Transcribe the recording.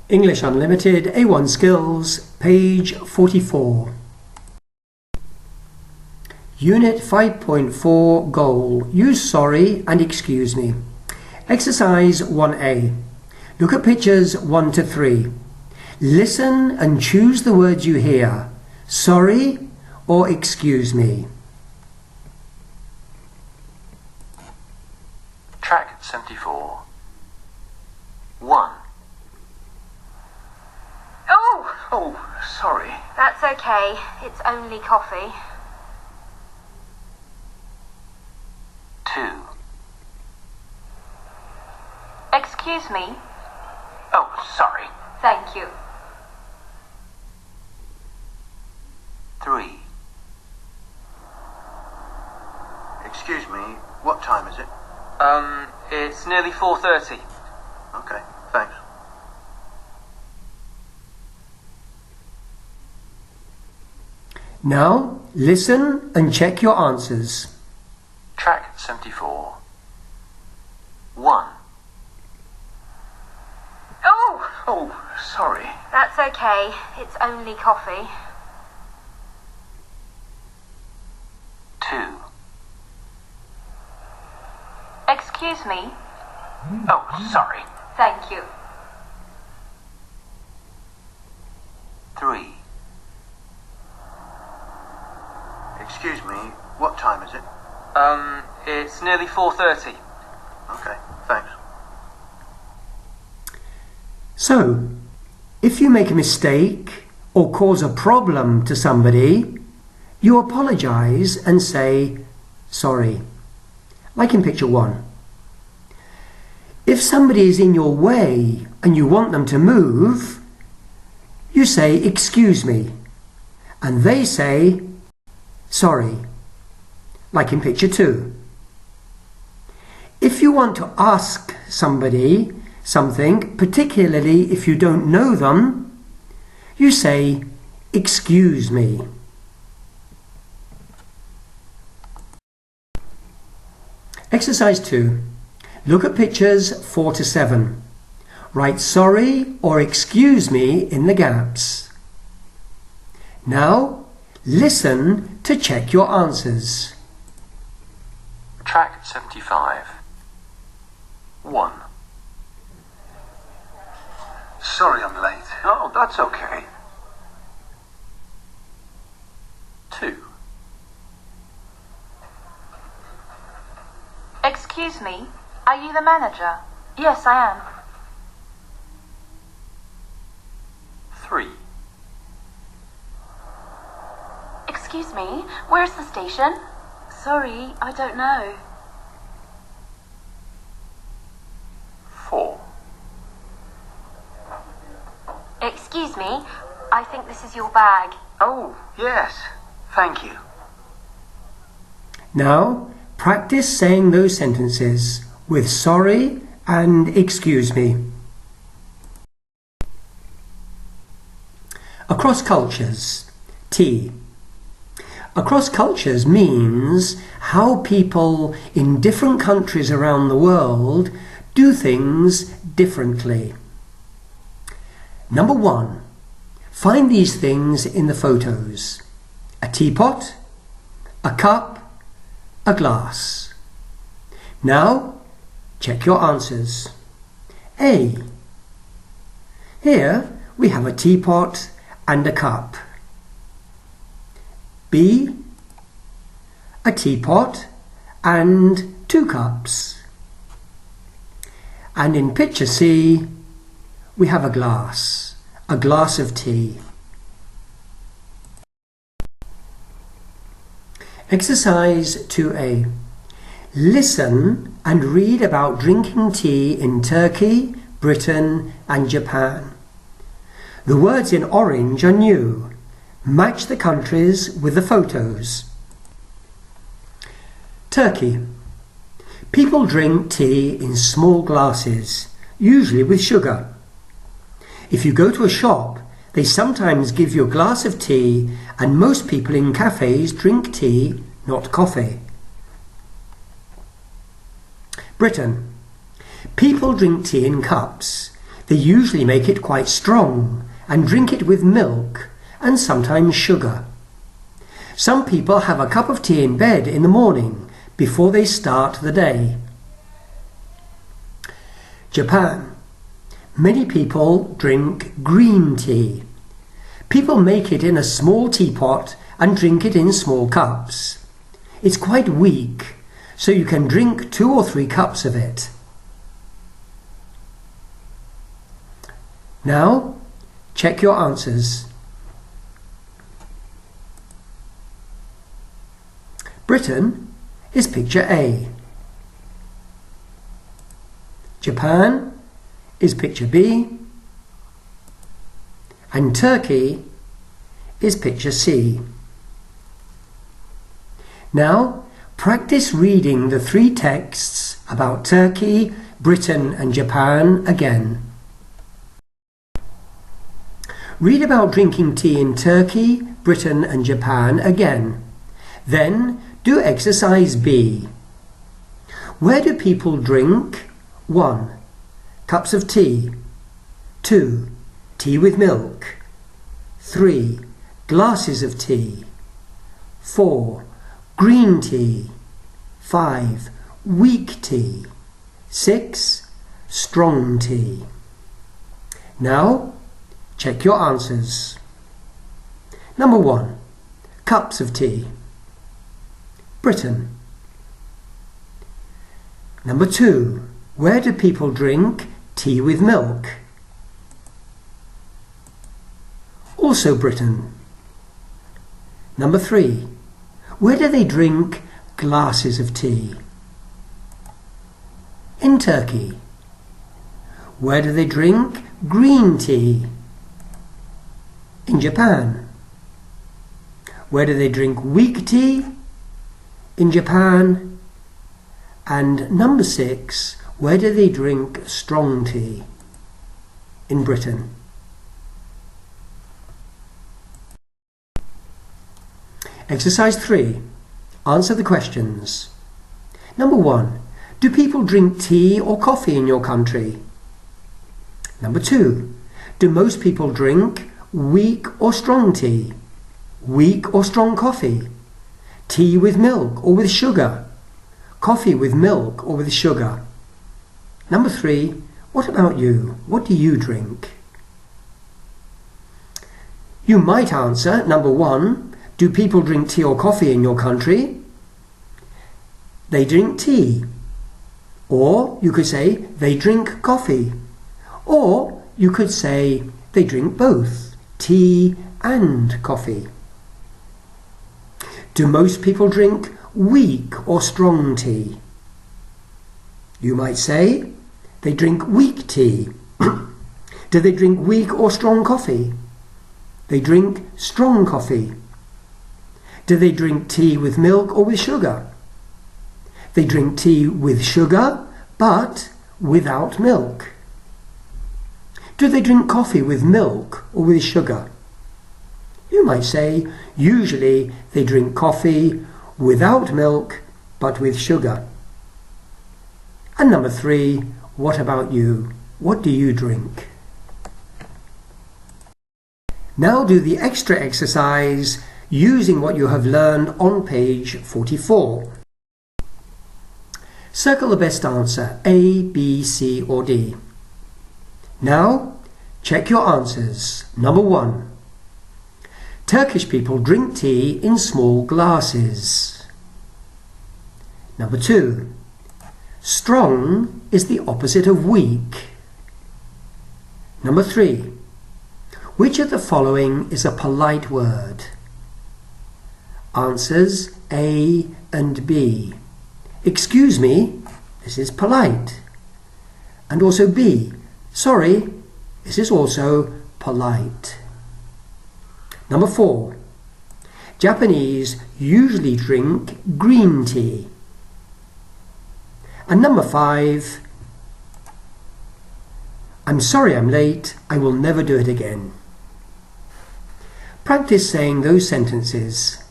English Unlimited A1 Skills, page 44. Unit 5.4 Goal. Use sorry and excuse me. Exercise 1A. Look at pictures 1 to 3. Listen and choose the words you hear. Sorry or excuse me. Track 74. 1. Oh, sorry. That's okay. It's only coffee. 2. Excuse me. Oh, sorry. Thank you. 3. Excuse me, what time is it? It's nearly 4:30. Okay, thanks. Now, listen and check your answers. Track 74. 1. Oh, sorry. That's okay. It's only coffee. 2. Excuse me. Oh, sorry. Thank you. 3. Excuse me, what time is it? It's nearly 4:30. Okay, thanks. So, if you make a mistake or cause a problem to somebody, you apologize and say sorry, like in picture 1. If somebody is in your way and you want them to move, you say excuse me, and they say sorry, like in picture 2. If you want to ask somebody something, particularly if you don't know them, you say excuse me. Exercise 2. Look at pictures 4 to 7. Write sorry or excuse me in the gaps. Now, listen to check your answers. Track 75. 1. Sorry I'm late. Oh, that's okay. 2. Excuse me. Are you the manager? Yes, I am. 3. Excuse me. Where's the station? Sorry, I don't know. 4. Excuse me. I think this is your bag. Oh, yes, thank you. Now, practice saying those sentences with sorry and excuse me. Across cultures. T. Across cultures means how people in different countries around the world do things differently. Number 1. Find these things in the photos. A teapot, a cup, a glass. Now, check your answers. A. Here we have a teapot and a cup. B. A teapot and 2 cups. And in picture C, we have a glass of tea. Exercise 2A. Listen and read about drinking tea in Turkey, Britain and Japan. The words in orange are new. Match the countries with the photos. Turkey. People drink tea in small glasses, usually with sugar. If you go to a shop, they sometimes give you a glass of tea, and most people in cafes drink tea, not coffee. Britain. People drink tea in cups. They usually make it quite strong and drink it with milk and sometimes sugar. Some people have a cup of tea in bed in the morning before they start the day. Japan. Many people drink green tea. People make it in a small teapot and drink it in small cups. It's quite weak, so you can drink 2 or 3 cups of it. Now, check your answers. Britain is picture A. Japan is picture B. And Turkey is picture C. Now, practice reading the 3 texts about Turkey, Britain and Japan again. Read about drinking tea in Turkey, Britain and Japan again. Then do exercise B. Where do people drink? 1. Cups of tea. 2. Tea with milk. 3. Glasses of tea. 4. Green tea. 5. Weak tea. 6. Strong tea. Now, check your answers. Number 1. Cups of tea. Britain. Number 2. Where do people drink tea with milk? Also Britain. Number 3. Where do they drink glasses of tea? In Turkey. Where do they drink green tea? In Japan. Where do they drink weak tea? In Japan. And number 6. Where do they drink strong tea? In Britain. Exercise 3. Answer the questions. Number 1. Do people drink tea or coffee in your country? Number 2. Do most people drink weak or strong tea? Weak or strong coffee? Tea with milk or with sugar? Coffee with milk or with sugar? Number 3. What about you? What do you drink? You might answer number 1. Do people drink tea or coffee in your country? They drink tea. Or you could say they drink coffee. Or you could say they drink both, tea and coffee. Do most people drink weak or strong tea? You might say they drink weak tea. Do they drink weak or strong coffee? They drink strong coffee. Do they drink tea with milk or with sugar? They drink tea with sugar, but without milk. Do they drink coffee with milk or with sugar? You might say, usually they drink coffee without milk, but with sugar. And number 3, what about you? What do you drink? Now do the extra exercise using what you have learned on page 44. Circle the best answer, A, B, C or D. Now, check your answers. Number 1. Turkish people drink tea in small glasses. Number 2. Strong is the opposite of weak. Number 3. Which of the following is a polite word? Answers A and B. Excuse me, this is polite. And also B, sorry, this is also polite. Number 4. Japanese usually drink green tea. And number 5. I'm sorry I'm late, I will never do it again. Practice saying those sentences.